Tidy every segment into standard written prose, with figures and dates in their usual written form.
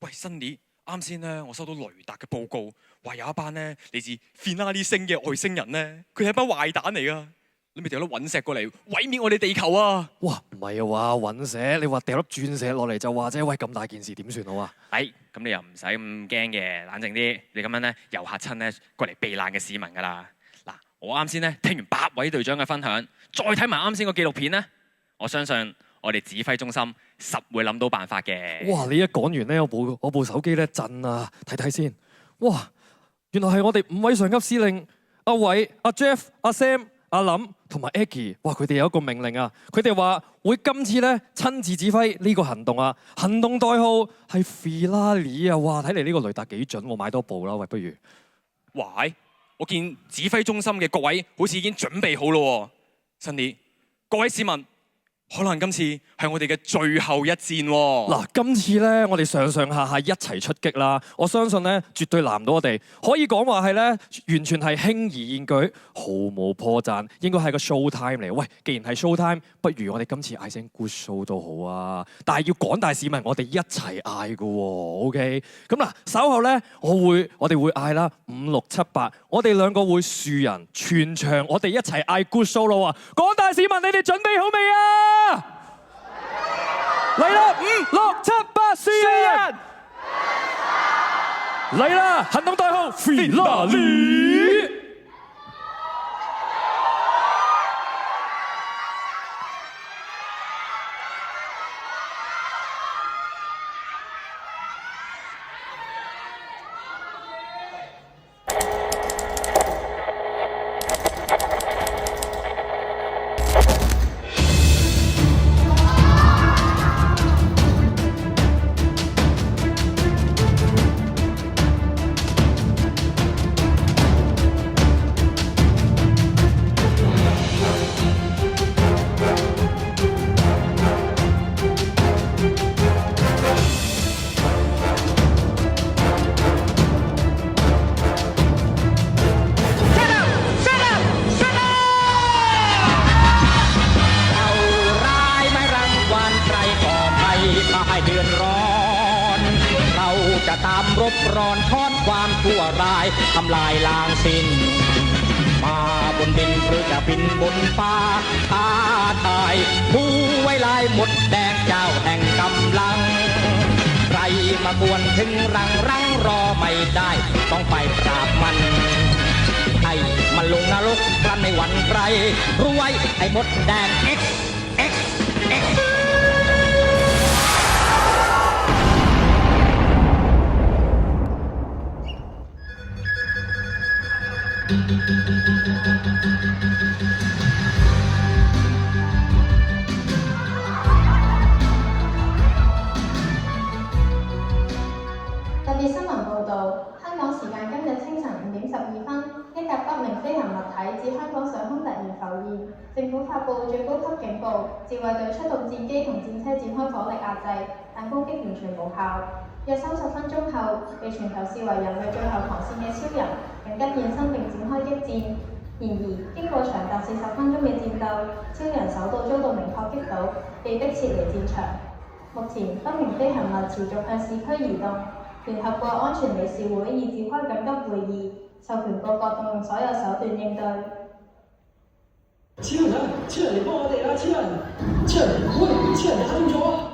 喂，Sunny，啱先咧，我收到雷達嘅報告，話有一班咧嚟自 Finale 星嘅外星人咧，佢係一班壞蛋嚟噶，你咪掉粒隕石過嚟毀滅我哋地球啊！哇，唔係啊話隕石，你話掉粒鑽石落嚟就話啫，喂咁大件事點算好啊？咁你又唔使咁驚嘅，冷靜啲，你咁樣咧又嚇親咧過嚟避難嘅市民噶啦。嗱，我啱先咧聽完8位隊長嘅分享，再睇埋啱先個紀錄片咧，我相信我哋指揮中心實會諗到辦法嘅。哇！你一講完咧，我部手機咧震啊，睇睇先。哇！原來係我哋5位上級司令阿偉、阿 Jeff、阿 Sam、阿林同埋 Aggie。哇！佢哋有一個命令啊，佢哋話會今次咧親自指揮呢個行動啊。行動代號係 Finale 啊！哇！睇嚟呢個雷達幾準，我買多部啦。喂，不如？喂，我見指揮中心嘅各位好似已經準備好咯。Sunny，各位市民。可能今次係我哋嘅最後一戰喎。嗱，今次咧，我哋上上下下一齊出擊啦。我相信咧，絕對難唔到我哋。可以講話係咧，完全係輕而易舉，毫無破綻。應該係個 show time 嚟。喂，既然係 show time，不如我哋今次嗌聲 good show 都好啊。但係要廣大市民，我哋一齊嗌㗎喎。OK。咁嗱，稍後咧，我哋會嗌啦，5、6、7、8，我哋兩個會樹人，全場我哋一齊嗌 good show 咯喎。廣大市民，你哋準備好未啊？嚟啦！5、6、7、8，樹人！嚟啦！行動代號 Finale。ทำลายล้างสิ้นมาบนดินหรือจะบินบนฟ้าท้าทายผู้ไว้ลายหมดแดงเจ้าแห่งกำลังใครมากวนถึงรังรอไม่ได้ต้องไปปราบมันให้มันลงนรกพลันในวันใครรู้ไว้ไอ้มดแดง X 特別新聞報導，香港時間今日清晨5點12分，一架不明飛行物體自香港上空突然浮現，政府發布最高級警報，自衛隊出動戰機同戰車展開火力壓制，但攻擊完全無效。約30分鐘後，被全球視為人類最後防線嘅超人緊急現身並展開激戰。然而，經過長達40分鐘嘅戰鬥，超人首度遭到明確擊倒，被迫撤離戰場。目前，不明飛行物持續向市區移動。聯合國安全理事會已召開緊急會議，授權各國動用所有手段應對。超人嚟幫我哋啦！超人，喂，超人打中咗啊！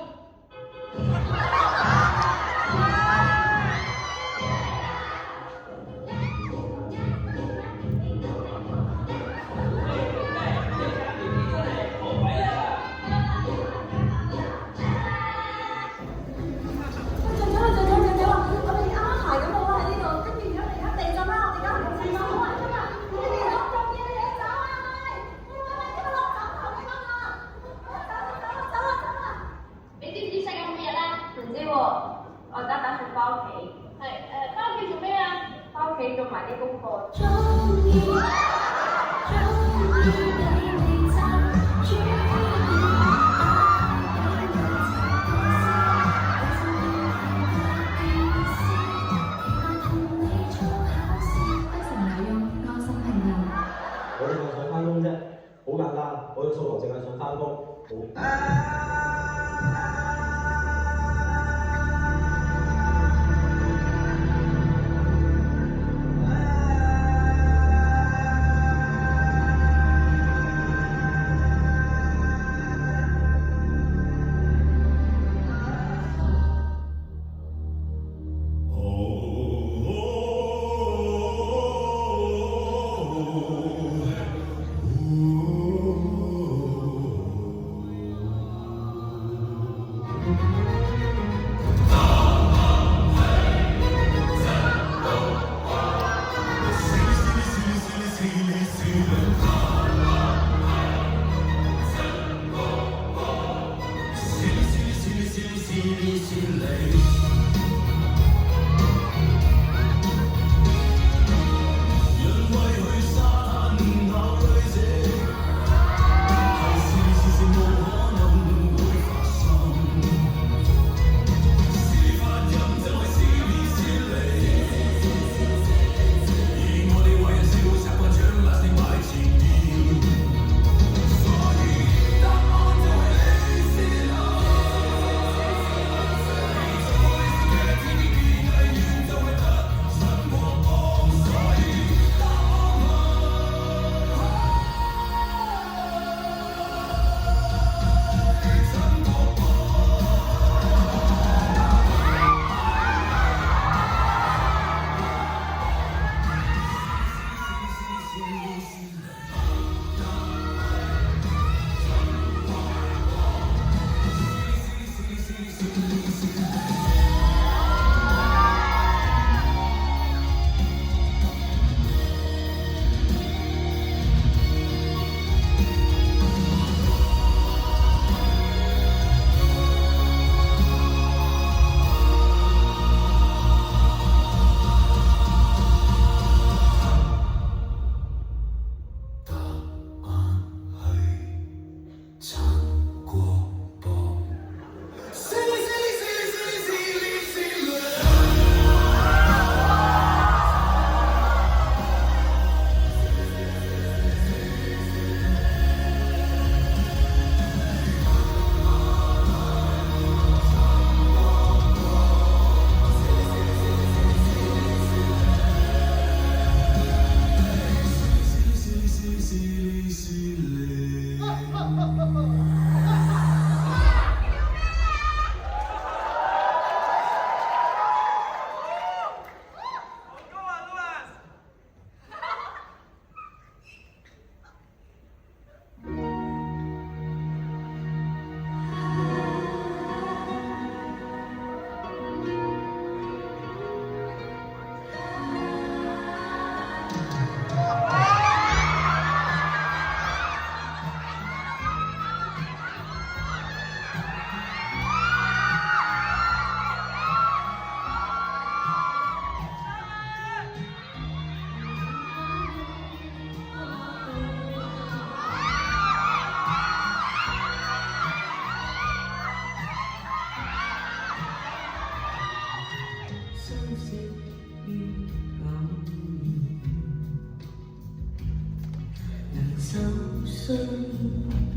傷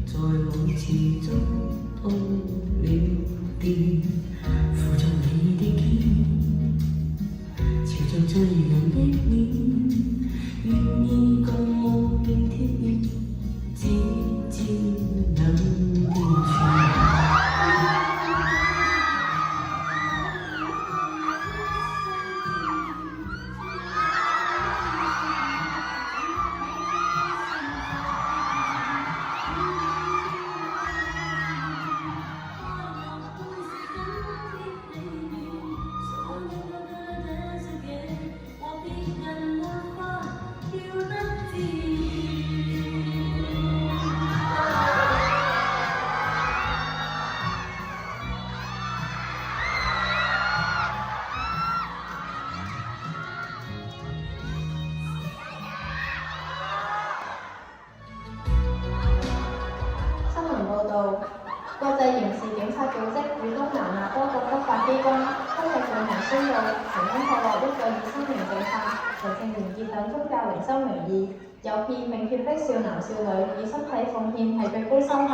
在舞池中通了電，附着你的肩，朝着醉人的臉，願意共夢貼現，只知能完全。國際刑事警察組織與東南亞多國執法機關今日進行宣佈，成功破獲一個以生命淨化、神聖連結等宗教靈修名義，誘騙並脅迫少男少女以身體奉獻係最高修行，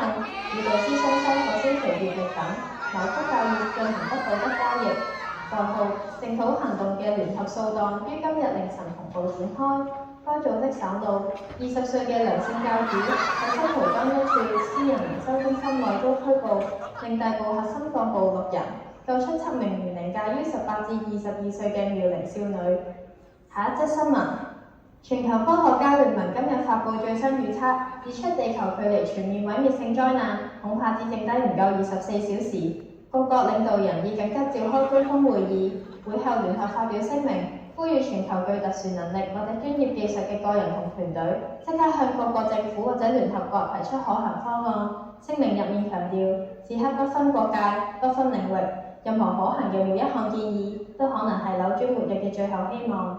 以導師雙修火星奇月曆等扭曲教義進行不道德交易。代號聖土行動嘅聯合掃蕩於今日凌晨同步展開。該組織首腦20歲嘅梁姓教主喺新蒲崗一處私人靈修中心內遭拘捕，並逮捕核心幹部6人，救出7名年齡介於18至22歲嘅妙齡少女。下一則新聞，全球科學家聯盟今日發布最新預測，指出地球距離全面毀滅性災難恐怕只剩低唔夠24小時。各國領導人已緊急召開高峰會議，會後聯合發表聲明，呼籲全球具特殊能力或者專業技術嘅個人同團隊，即刻向各國政府或者聯合國提出可行方案。聲明入面強調，此刻不分國界，不分領域，任何可行嘅每一項建議，都可能係扭轉末日嘅最後希望。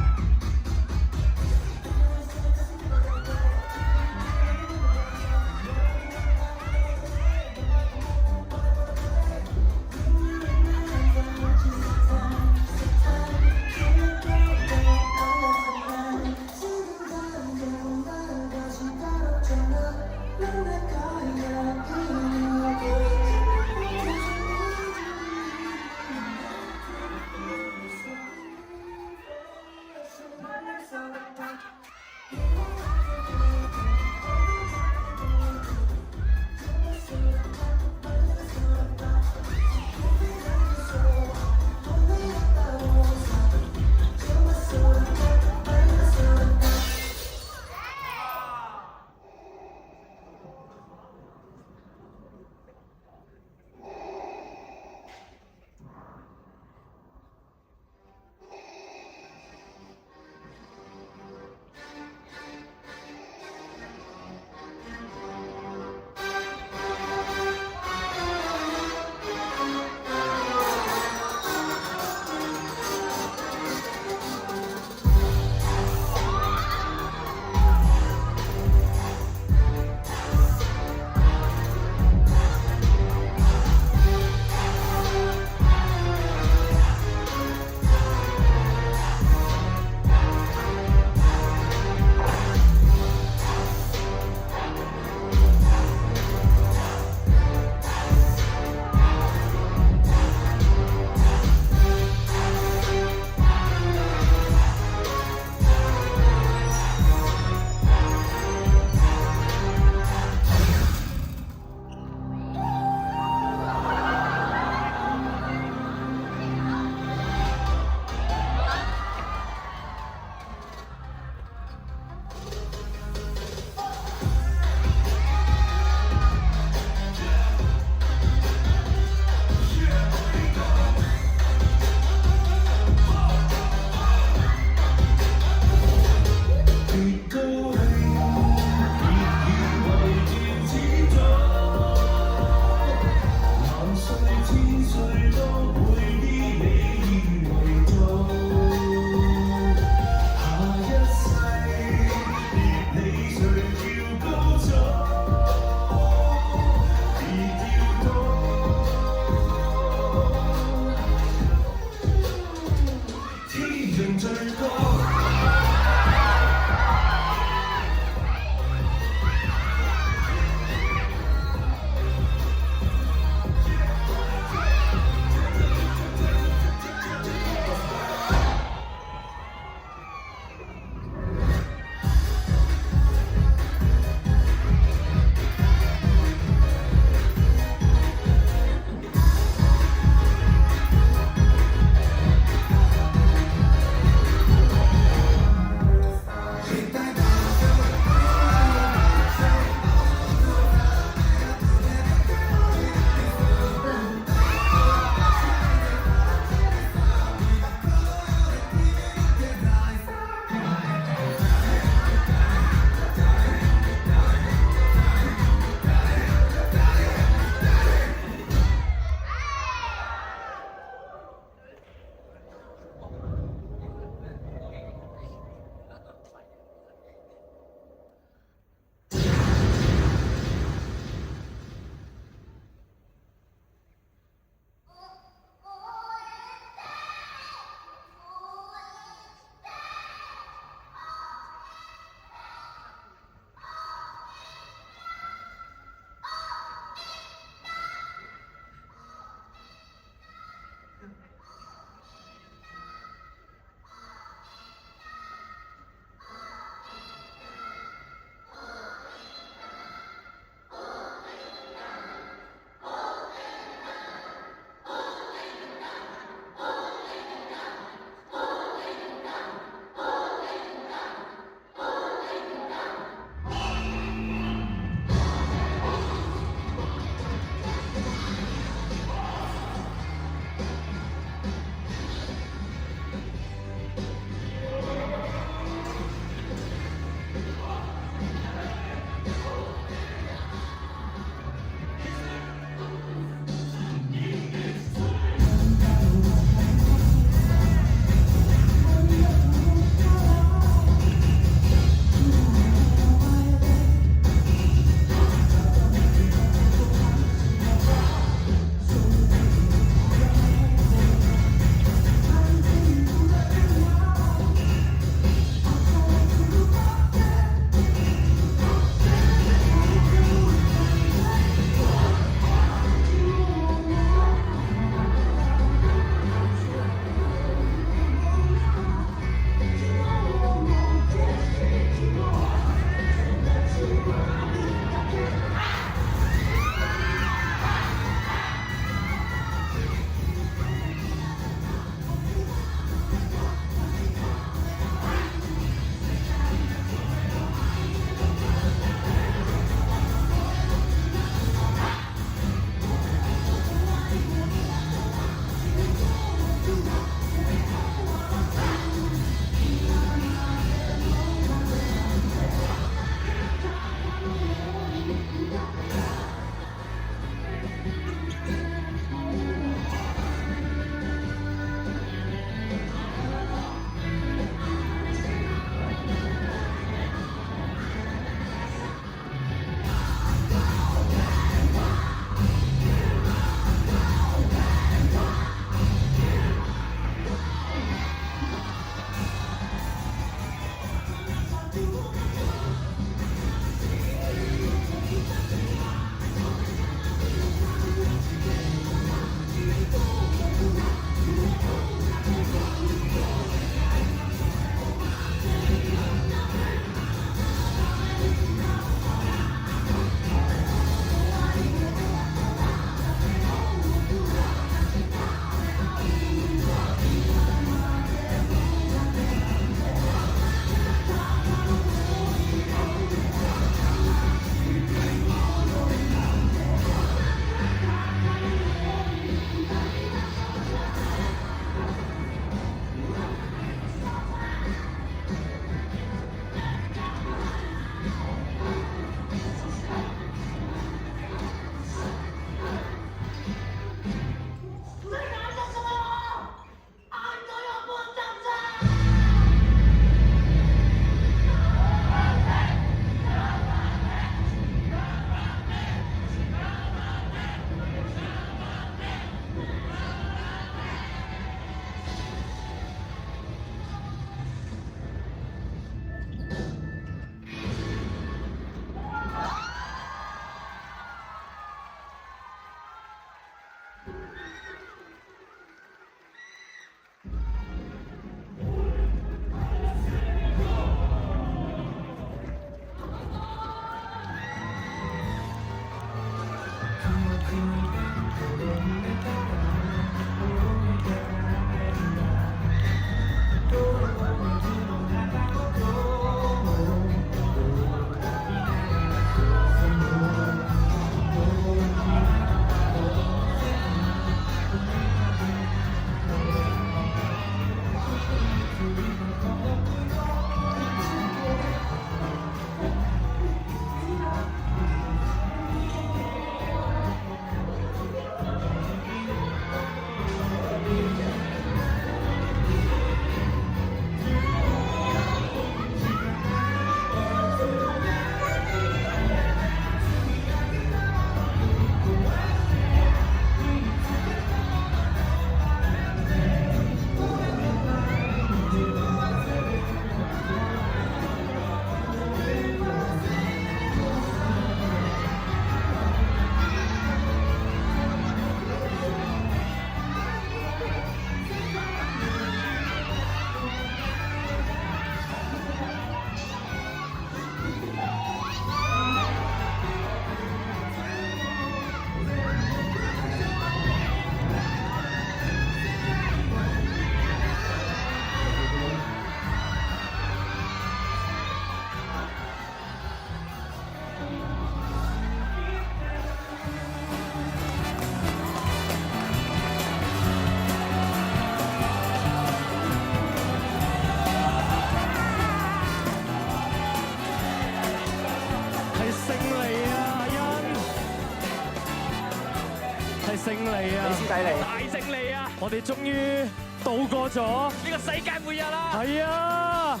利啊！你師弟嚟。大勝利啊！我哋終於渡過咗呢個世界末日啦！係啊！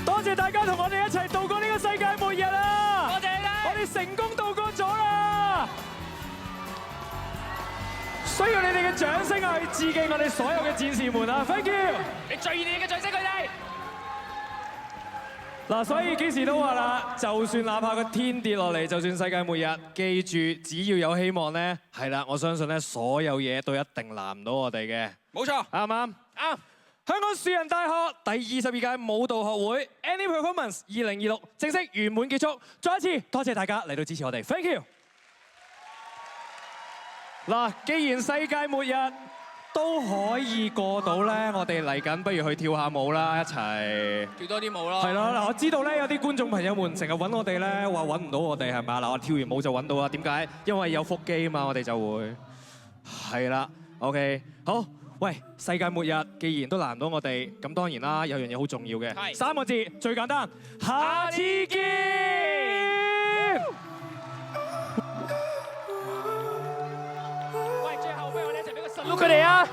多謝大家同我哋一齊渡過呢個世界末日啦！多謝你哋，我哋成功渡過咗啦！需要你哋嘅掌聲去致敬我哋所有嘅戰士們啊 ！Thank you！你最熱烈嘅掌聲佢哋。嗱，所以幾時都話啦，就算哪怕個天跌落嚟，就算世界末日，記住只要有希望咧，係啦，我相信咧所有嘢都一定難唔到我哋嘅。冇錯，啱唔啱？啱。香港樹仁大學第22屆舞蹈學會 Any Performance 2026正式圓滿結束。再一次多謝大家嚟到支持我哋 ，Thank you。嗱，既然世界末日都可以過到咧，我哋嚟緊不如去跳下舞啦，一齊跳多啲舞咯。係咯。嗱，我知道咧有啲觀眾朋友們成日揾我哋咧，話揾唔到我哋係咪啊？嗱，我跳完舞就揾到啦。點解？因為有腹肌啊嘛，我哋就會係啦。OK，好。喂，世界末日既然都難唔到我哋，咁當然啦，有樣嘢好重要嘅，係3個字最簡單，下次見。喂，最後不如我哋一齊俾個 salute佢哋啊！